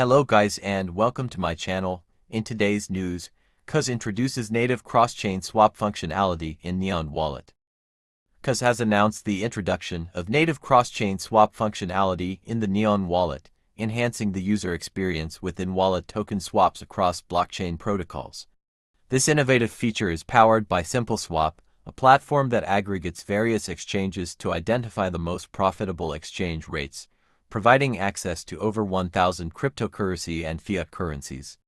Hello guys and welcome to my channel. In today's news, COZ introduces native cross-chain swap functionality in Neon Wallet. COZ has announced the introduction of native cross-chain swap functionality in the Neon Wallet, enhancing the user experience with in-wallet token swaps across blockchain protocols. This innovative feature is powered by SimpleSwap, a platform that aggregates various exchanges to identify the most profitable exchange rates, providing access to over 1,000 cryptocurrency and fiat currencies.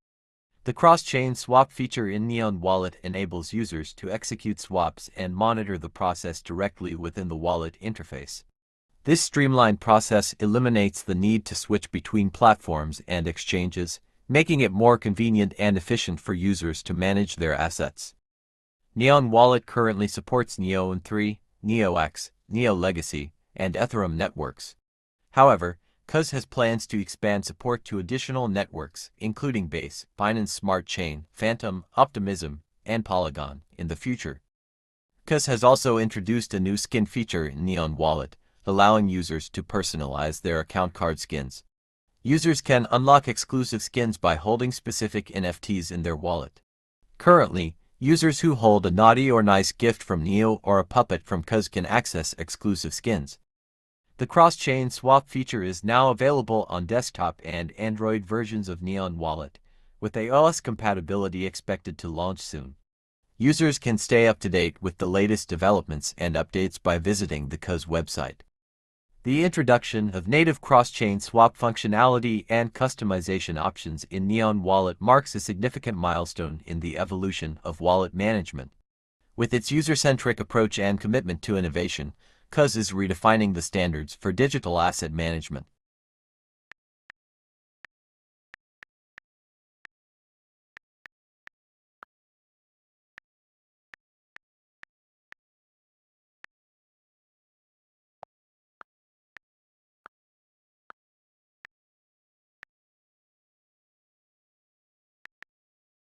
The cross-chain swap feature in Neon Wallet enables users to execute swaps and monitor the process directly within the wallet interface. This streamlined process eliminates the need to switch between platforms and exchanges, making it more convenient and efficient for users to manage their assets. Neon Wallet currently supports Neo 3, Neo X, Neo Legacy, and Ethereum networks. However, COZ has plans to expand support to additional networks, including Base, Binance Smart Chain, Phantom, Optimism, and Polygon, in the future. COZ has also introduced a new skin feature in Neon Wallet, allowing users to personalize their account card skins. Users can unlock exclusive skins by holding specific NFTs in their wallet. Currently, users who hold a naughty or nice gift from Neo or a puppet from COZ can access exclusive skins. The cross-chain swap feature is now available on desktop and Android versions of Neon Wallet, with iOS compatibility expected to launch soon. Users can stay up to date with the latest developments and updates by visiting the COZ website. The introduction of native cross-chain swap functionality and customization options in Neon Wallet marks a significant milestone in the evolution of wallet management. With its user-centric approach and commitment to innovation, COZ is redefining the standards for digital asset management.